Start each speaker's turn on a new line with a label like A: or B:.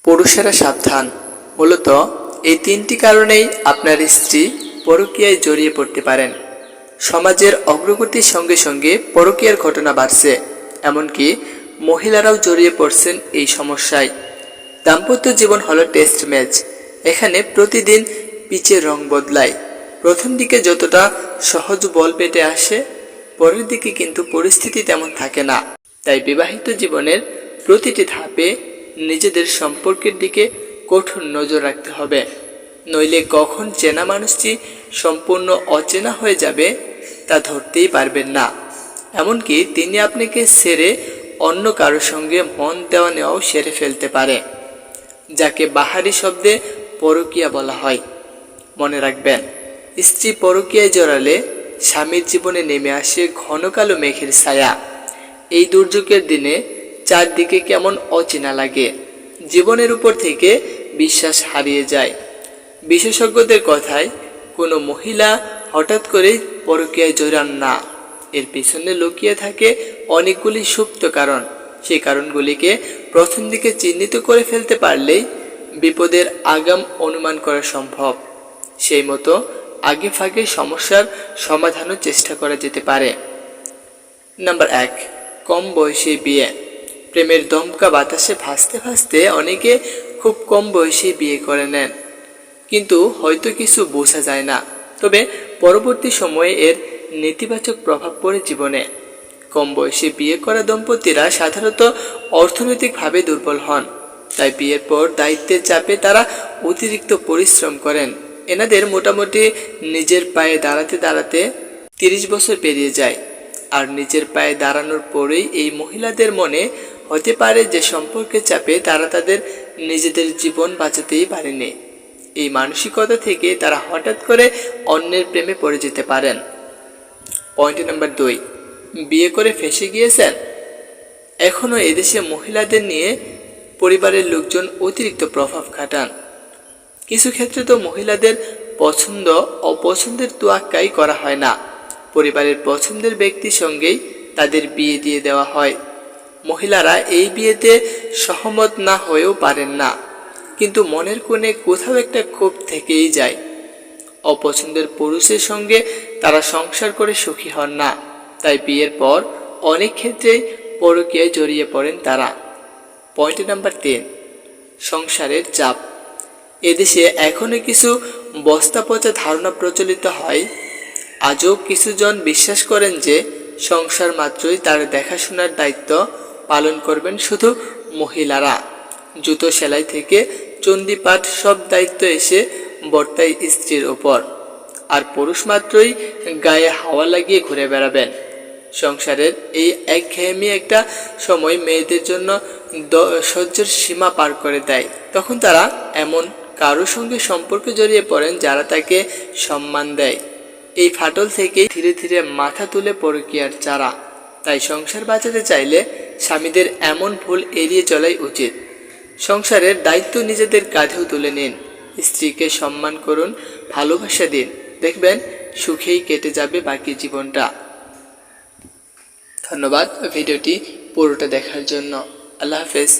A: পুরুষেরা সাবধান। মূলত এই তিনটি কারণেই আপনার স্ত্রী পরকীয়ায় জড়িয়ে পড়তে পারেন। সমাজের অগ্রগতির সঙ্গে সঙ্গে পরকীয়ার ঘটনা বাড়ছে, এমনকি মহিলারাও জড়িয়ে পড়ছেন এই সমস্যায়। দাম্পত্য জীবন হলো টেস্ট ম্যাচ। এখানে প্রতিদিন পিচের রং বদলায়। প্রথম দিকে যতটা সহজ বল পেটে আসে, পরের দিকে কিন্তু পরিস্থিতি তেমন থাকে না। তাই বিবাহিত জীবনের প্রতিটি ধাপে নিজেদের সম্পর্কের দিকে কঠোর নজর রাখতে হবে, নইলে কখন চেনা মানুষটি সম্পূর্ণ অচেনা হয়ে যাবে তা ধরতেই পারবেন না। এমনকি তিনি আপনাকে ছেড়ে অন্য কারোর সঙ্গে মন দেওয়া নেওয়াও সেরে ফেলতে পারে, যাকে বাহারি শব্দে পরকীয়া বলা হয়। মনে রাখবেন, স্ত্রী পরকীয়ায় জড়ালে স্বামীর জীবনে নেমে আসে ঘন কালো মেঘের ছায়া। এই দুর্যোগের দিনে চারদিকে কেমন অচেনা লাগে, জীবনের উপর থেকে বিশ্বাস হারিয়ে যায়। বিশেষজ্ঞদের কথায় কোনো মহিলা হঠাৎ করেই পরকীয়ায় জড়ান না, এর পিছনে লুকিয়ে থাকে অনেকগুলি সুপ্ত কারণ। সেই কারণগুলিকে প্রথম দিকে চিহ্নিত করে ফেলতে পারলেই বিপদের আগাম অনুমান করা সম্ভব। সেই মতো আগে ভাগে সমস্যার সমাধানের চেষ্টা করা যেতে পারে। নাম্বার 1, কম বয়সে বিয়ে। প্রেমের দমকা বাতাসে ভাসতে ভাসতে অনেকে খুব কম বয়সে বিয়ে করে নেন, কিন্তু হয়তো কিছু বোঝা যায় না। তবে পরবর্তী সময়ে এর নেতিবাচক প্রভাব পড়ে জীবনে। কম বয়সে বিয়ে করা দম্পতিরা সাধারণত অর্থনৈতিকভাবে দুর্বল হন, তাই বিয়ের পর দায়িত্বের চাপে তারা অতিরিক্ত পরিশ্রম করেন। এনাদের মোটামুটি নিজের পায়ে দাঁড়াতে দাঁড়াতে 30 বছর পেরিয়ে যায়। আর নিজের পায়ে দাঁড়ানোর পরেই এই মহিলাদের মনে হতে পারে যে সম্পর্কের চাপে তারা তাদের নিজেদের জীবন বাঁচাতেই পারেনি। এই মানসিকতা থেকে তারা হঠাৎ করে অন্যের প্রেমে পড়ে যেতে পারেন। পয়েন্ট নাম্বার 2, বিয়ে করে ফেঁসে গিয়েছেন। এখনও এদেশে মহিলাদের নিয়ে পরিবারের লোকজন অতিরিক্ত প্রভাব খাটান। কিছু ক্ষেত্রে তো মহিলাদের পছন্দ অপছন্দের তোয়াক্কাই করা হয় না, পরিবারের পছন্দের ব্যক্তির সঙ্গেই তাদের বিয়ে দিয়ে দেওয়া হয়। মহিলারা এই বিয়েতে সহমত না হয়েও পারেন না, কিন্তু মনের কোণে কোথাও একটা ক্ষোভ থেকেই যায়। অপছন্দের পুরুষের সঙ্গে তারা সংসার করে সুখী হন না, তাই বিয়ের পর অনেক ক্ষেত্রেই পরকীয়ায় জড়িয়ে পড়েন তারা। পয়েন্ট নাম্বার 3, সংসারের চাপ। এদেশে এখনো কিছু বস্তা পচা ধারণা প্রচলিত হয়। আজও কিছুজন বিশ্বাস করেন যে সংসার মাত্রই তার দেখাশোনার দায়িত্ব পালন করবেন শুধু মহিলারা। জুতো সেলাই থেকে চণ্ডীপাঠ সব দায়িত্ব এসে বর্তায় স্ত্রীর ওপর, আর পুরুষ মাত্রই গায়ে হাওয়া লাগিয়ে ঘুরে বেড়াবেন। সংসারের এই একঘেয়েমি একটা সময় মেয়েদের জন্য সহ্যের সীমা পার করে দেয়। তখন তারা এমন কারোর সঙ্গে সম্পর্কে জড়িয়ে পড়েন যারা তাকে সম্মান দেয়। এই ফাটল থেকেই ধীরে ধীরে মাথা তুলে পরকীয়ার চারা। তাই সংসার বাঁচাতে চাইলে স্বামীদের এমন ভুল এড়িয়ে চলাই উচিত। সংসারের দায়িত্ব নিজেদের কাঁধেও তুলে নিন, স্ত্রীকে সম্মান করুন, ভালোবাসা দিন, দেখবেন সুখেই কেটে যাবে বাকি জীবনটা। ধন্যবাদ ভিডিওটি পুরোটা দেখার জন্য। আল্লাহ হাফেজ।